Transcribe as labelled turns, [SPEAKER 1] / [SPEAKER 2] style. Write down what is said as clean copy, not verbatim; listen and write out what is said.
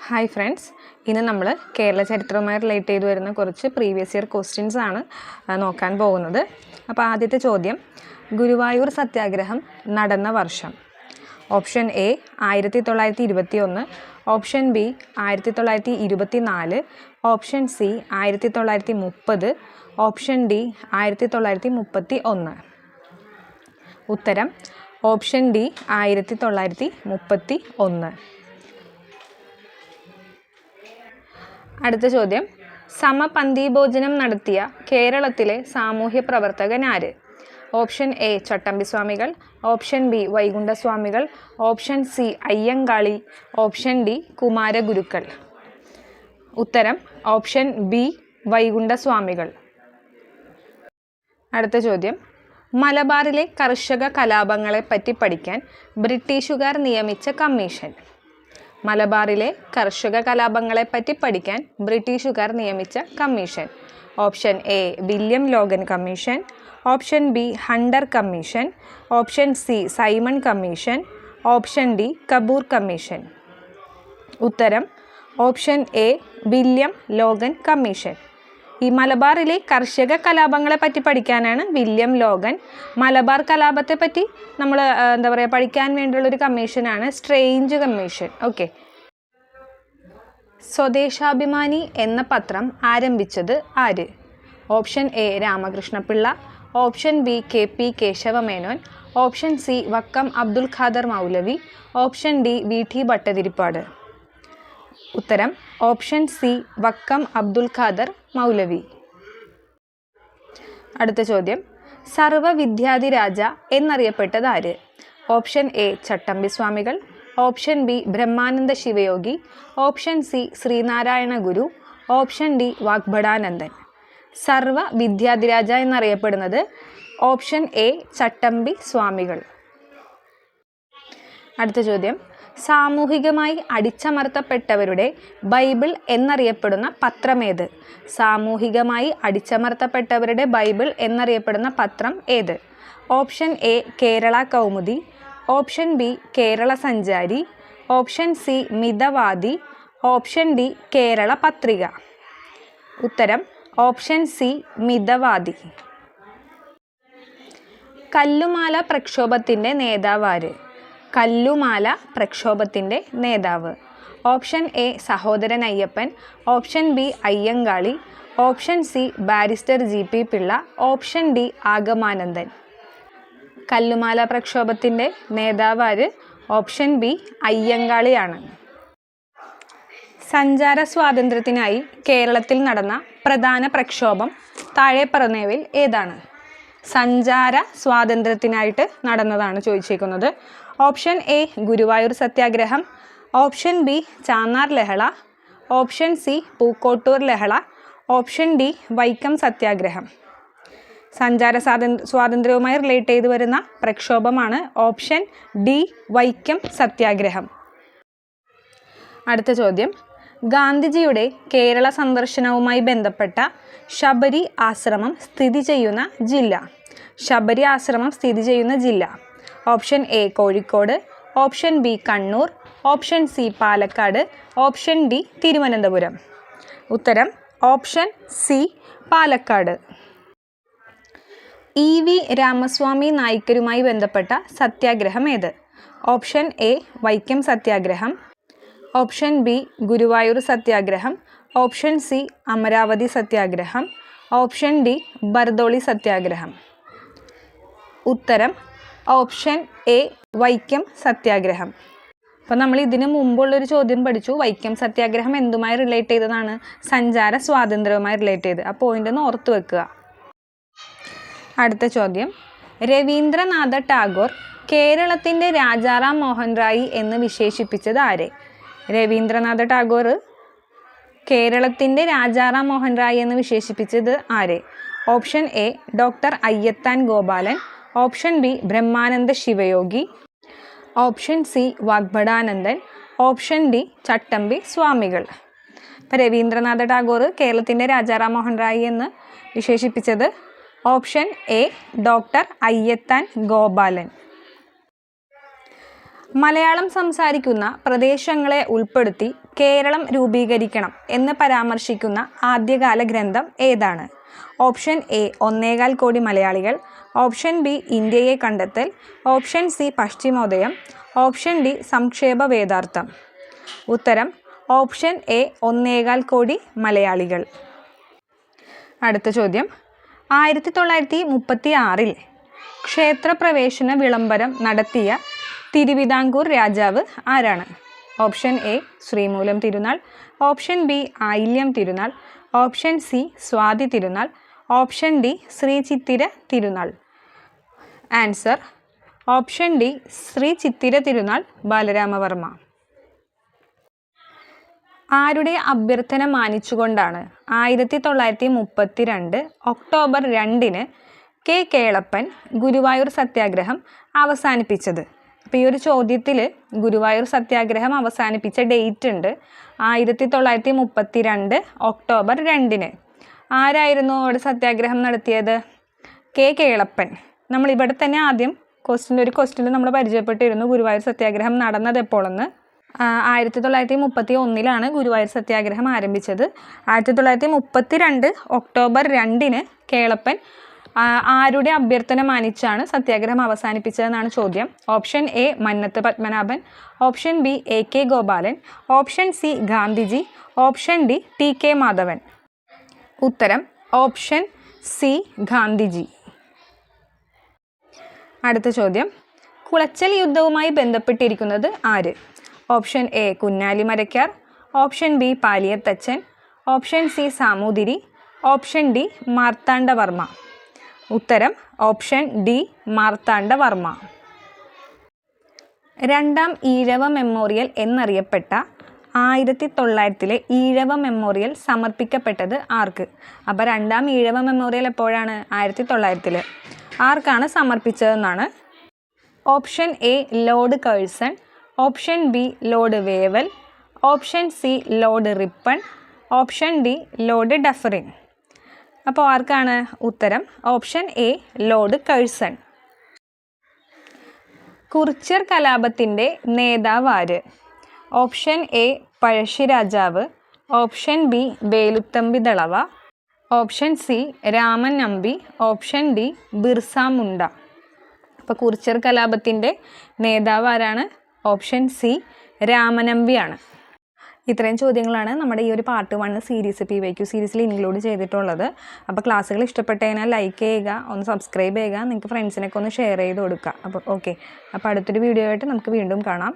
[SPEAKER 1] Hi friends, ഇന്ന് നമ്മൾ Kerala ചരിത്രവുമായി relate ചെയ്ത് വരുന്ന കുറച്ച് പ്രീവിയസ് ഇയർ ക്വസ്റ്റ്യൻസ് ആണ് നോക്കാൻ പോകുന്നത്. അപ്പോൾ ആദ്യത്തെ ചോദ്യം, ഗുരുവായൂർ സത്യാഗ്രഹം നടന്ന വർഷം? Option A 1921, option B 1924, option C 1930, option D 1931. ഉത്തരം ഓപ്ഷൻ ഡി 1931. അടുത്ത ചോദ്യം, സമപന്തി ഭോജനം നടത്തിയ കേരളത്തിലെ സാമൂഹ്യ പ്രവർത്തകൻ ആര്? Option A Chattampiswamikal, option B Vaikundaswamikal, option C Ayyankali, option D Kumaragurukkal. ഉത്തരം ഓപ്ഷൻ ബി വൈകുണ്ഠസ്വാമികൾ. അടുത്ത ചോദ്യം, മലബാറിലെ കർഷക കലാപങ്ങളെപ്പറ്റി പഠിക്കാൻ ബ്രിട്ടീഷുകാർ നിയമിച്ച കമ്മീഷൻ? മലബാറിലെ കർഷക കലാപങ്ങളെപ്പറ്റി പഠിക്കാൻ ബ്രിട്ടീഷുകാർ നിയമിച്ച commission. Option A William Logan commission, option B Hunter commission, option C Simon commission, option D Kapur commission. ഉത്തരം option A William Logan commission. ഈ മലബാറിലെ കർഷക കലാപങ്ങളെ പറ്റി പഠിക്കാനാണ് വില്യം ലോഗൻ. മലബാർ കലാപത്തെ പറ്റി നമ്മൾ പഠിക്കാൻ വേണ്ടിയുള്ളൊരു കമ്മീഷനാണ് സ്ട്രേഞ്ച് കമ്മീഷൻ. ഓക്കെ. സ്വദേശാഭിമാനി എന്ന പത്രം ആരംഭിച്ചത് ആര്? Option A Ramakrishnapillai, option B K P Kesavamenon, option C Vakkom Abdul Khader Moulavi, option D V T Bhattathiripad. ഉത്തരം ഓപ്ഷൻ സി വക്കം അബ്ദുൽ ഖാദർ മൗലവി. അടുത്ത ചോദ്യം, സർവവിദ്യാധിരാജ എന്നറിയപ്പെട്ടത് ആര്? Option A Chattampiswamikal, option B Brahmananda Sivayogi, option C Sreenarayana Guru, option D Vagbhatanandan. സർവവിദ്യാധിരാജ എന്നറിയപ്പെടുന്നത് ഓപ്ഷൻ എ ചട്ടമ്പി സ്വാമികൾ. അടുത്ത ചോദ്യം, സാമൂഹികമായി അടിച്ചമർത്തപ്പെട്ടവരുടെ ബൈബിൾ എന്നറിയപ്പെടുന്ന പത്രമേത്? സാമൂഹികമായി അടിച്ചമർത്തപ്പെട്ടവരുടെ ബൈബിൾ എന്നറിയപ്പെടുന്ന പത്രം ഏത്? Option A Kerala Kaumudi, option B Kerala Sanchari, option C Mithavadi, option D Kerala Pathrika. ഉത്തരം ഓപ്ഷൻ സി മിതവാദി. കല്ലുമാല പ്രക്ഷോഭത്തിൻ്റെ നേതാവ് ആര്? കല്ലുമാല പ്രക്ഷോഭത്തിൻ്റെ നേതാവ്. Option A Sahodaran Ayyappan, option B Ayyankali, option C barrister G P Pillai, option D Agamanandan. Kallumala പ്രക്ഷോഭത്തിൻ്റെ നേതാവ് ആര്? ഓപ്ഷൻ ബി അയ്യങ്കാളിയാണ്. സഞ്ചാര സ്വാതന്ത്ര്യത്തിനായി കേരളത്തിൽ നടന്ന പ്രധാന പ്രക്ഷോഭം താഴെ പറഞ്ഞവയിൽ ഏതാണ്? സഞ്ചാര സ്വാതന്ത്ര്യത്തിനായിട്ട് നടന്നതാണ് ചോദിച്ചിരിക്കുന്നത്. ഓപ്ഷൻ എ ഗുരുവായൂർ സത്യാഗ്രഹം, ഓപ്ഷൻ ബി ചാന്നാർ ലഹള, ഓപ്ഷൻ സി പൂക്കോട്ടൂർ ലഹള, ഓപ്ഷൻ ഡി വൈക്കം സത്യാഗ്രഹം. സഞ്ചാര സ്വാതന്ത്ര്യവുമായി റിലേറ്റ് ചെയ്ത് വരുന്ന പ്രക്ഷോഭമാണ് ഓപ്ഷൻ ഡി വൈക്കം സത്യാഗ്രഹം. അടുത്ത ചോദ്യം, ഗാന്ധിജിയുടെ കേരള സന്ദർശനവുമായി ബന്ധപ്പെട്ട ശബരി ആശ്രമം സ്ഥിതി ചെയ്യുന്ന ജില്ല? ശബരി ആശ്രമം സ്ഥിതി ചെയ്യുന്ന ജില്ല. Option A Kozhikode, option B Kannur, option C Palakkad, option D Thiruvananthapuram. ഉത്തരം option C Palakkad. E V Ramasamy നായ്ക്കരുമായി ബന്ധപ്പെട്ട സത്യാഗ്രഹം ഏത്? ഓപ്ഷൻ എ വൈക്കം സത്യാഗ്രഹം, ഓപ്ഷൻ ബി ഗുരുവായൂർ സത്യാഗ്രഹം, ഓപ്ഷൻ സി അമരാവതി സത്യാഗ്രഹം, ഓപ്ഷൻ ഡി ബർദോളി സത്യാഗ്രഹം. ഉത്തരം ഓപ്ഷൻ എ വൈക്കം സത്യാഗ്രഹം. അപ്പോൾ നമ്മൾ ഇതിനു മുമ്പുള്ളൊരു ചോദ്യം പഠിച്ചു, വൈക്കം സത്യാഗ്രഹം എന്തുമായി റിലേറ്റ് ചെയ്തതാണ്? സഞ്ചാര സ്വാതന്ത്ര്യവുമായി റിലേറ്റ് ചെയ്ത്. ആ പോയിന്റ് ഒന്ന് ഓർത്ത് വെക്കുക. അടുത്ത ചോദ്യം, രവീന്ദ്രനാഥ ടാഗോർ കേരളത്തിൻ്റെ രാജാറാം മോഹൻ റായ് എന്ന് വിശേഷിപ്പിച്ചത് ആരെ? രവീന്ദ്രനാഥ ടാഗോർ കേരളത്തിൻ്റെ രാജാറാം മോഹൻ റായ് എന്ന് വിശേഷിപ്പിച്ചത് ആരെ? Option A doctor Ayyathan Gopalan, option B Brahmananda Sivayogi, option C Vagbhatanandan, option D Chattampi Swamikal. അപ്പോൾ രവീന്ദ്രനാഥ ടാഗോർ കേരളത്തിൻ്റെ രാജാറാം മോഹൻ റായ് എന്ന് വിശേഷിപ്പിച്ചത് option A doctor Ayyathan Gopalan. Malayalam സംസാരിക്കുന്ന പ്രദേശങ്ങളെ ഉൾപ്പെടുത്തി കേരളം രൂപീകരിക്കണം എന്ന് പരാമർശിക്കുന്ന ആദ്യകാല ഗ്രന്ഥം ഏതാണ്? ഓപ്ഷൻ എ 1.25 കോടി മലയാളികൾ, ഓപ്ഷൻ ബി ഇന്ത്യയെ കണ്ടെത്തൽ, ഓപ്ഷൻ സി പശ്ചിമോദയം, ഓപ്ഷൻ ഡി സംക്ഷേപ വേദാർത്ഥം. ഉത്തരം ഓപ്ഷൻ എ 1.25 കോടി മലയാളികൾ. അടുത്ത ചോദ്യം, 1936 ക്ഷേത്രപ്രവേശന വിളംബരം നടത്തിയ തിരുവിതാംകൂർ രാജാവ് ആരാണ്? Option A Sreemoolam Thirunal, option B Ayilyam Thirunal, option C Swathi Thirunal, option D Shri Chithira Thirunal. Answer option D Shri Chithira Thirunal Balarama Varma. ആരുടെ അഭ്യർത്ഥന മാനിച്ചുകൊണ്ടാണ് 1932 ഒക്ടോബർ 2 കെ കേളപ്പൻ ഗുരുവായൂർ സത്യാഗ്രഹം അവസാനിപ്പിച്ചത്? അപ്പോൾ ഈ ഒരു ചോദ്യത്തിൽ ഗുരുവായൂർ സത്യാഗ്രഹം അവസാനിപ്പിച്ച ഡേറ്റ് ഉണ്ട്, 1932 ഒക്ടോബർ 2. ആരായിരുന്നു അവിടെ സത്യാഗ്രഹം നടത്തിയത്? കെ കേളപ്പൻ. നമ്മളിവിടെ തന്നെ ആദ്യം ഒരു ക്വസ്റ്റ്യനിൽ നമ്മൾ പരിചയപ്പെട്ടിരുന്നു ഗുരുവായൂർ സത്യാഗ്രഹം നടന്നത് എപ്പോഴെന്ന്. 1931 ഗുരുവായൂർ സത്യാഗ്രഹം ആരംഭിച്ചത്. 1932 ഒക്ടോബർ 2 കേളപ്പൻ ആരുടെ അഭ്യർത്ഥന മാനിച്ചാണ് സത്യാഗ്രഹം അവസാനിപ്പിച്ചതെന്നാണ് ചോദ്യം. Option A Mannath Padmanabhan, option B A K Gopalan, option C Gandhiji, option D T K Madhavan. ഉത്തരം ഓപ്ഷൻ സി ഗാന്ധിജി. അടുത്ത ചോദ്യം, കുളച്ചൽ യുദ്ധവുമായി ബന്ധപ്പെട്ടിരിക്കുന്നത് ആര്? Option A Kunjali Marakkar, option B Paliyathachan, option C Samoothiri, option D Marthandavarma. ഉത്തരം ഓപ്ഷൻ ഡി മാർത്താണ്ഡവർമ്മ. രണ്ടാം ഈഴവ മെമ്മോറിയൽ എന്നറിയപ്പെട്ട 1900 ഈഴവ മെമ്മോറിയൽ സമർപ്പിക്കപ്പെട്ടത് ആർക്ക്? അപ്പോൾ രണ്ടാം ഈഴവ മെമ്മോറിയൽ എപ്പോഴാണ്? 1900. ആർക്കാണ് സമർപ്പിച്ചതെന്നാണ്. Option A Lord Curzon, option B Lord Wavell, option C Lord Ripon, option D Lord Dufferin. അപ്പോൾ ആർക്കാണ് ഉത്തരം? Option A Lord Curzon. Kurichyar കലാപത്തിൻ്റെ നേതാവ് ആര്? ഓപ്ഷൻ എ പഴശ്ശിരാജാവ്, option B Velu Thampi Dalawa, option C Raman Nambi, option D Birsa Munda. അപ്പോൾ കുറിച്യർ കലാപത്തിൻ്റെ നേതാവ് ആരാണ്? ഓപ്ഷൻ സി രാമനമ്പിയാണ്. ഇത്രയും ചോദ്യങ്ങളാണ് നമ്മുടെ ഈ ഒരു പാർട്ട് 1 സീരീസ് PYQ സീരീസിൽ ഇൻക്ലൂഡ് ചെയ്തിട്ടുള്ളത്. അപ്പോൾ ക്ലാസ്സുകൾ ഇഷ്ടപ്പെട്ടതിനാൽ ലൈക്ക് ചെയ്യുക, ഒന്ന് സബ്സ്ക്രൈബ് ചെയ്യുക, നിങ്ങൾക്ക് ഫ്രണ്ട്സിനൊക്കെ ഒന്ന് ഷെയർ ചെയ്ത് കൊടുക്കുക. അപ്പോൾ ഓക്കെ, അപ്പോൾ അടുത്തൊരു വീഡിയോ ആയിട്ട് നമുക്ക് വീണ്ടും കാണാം.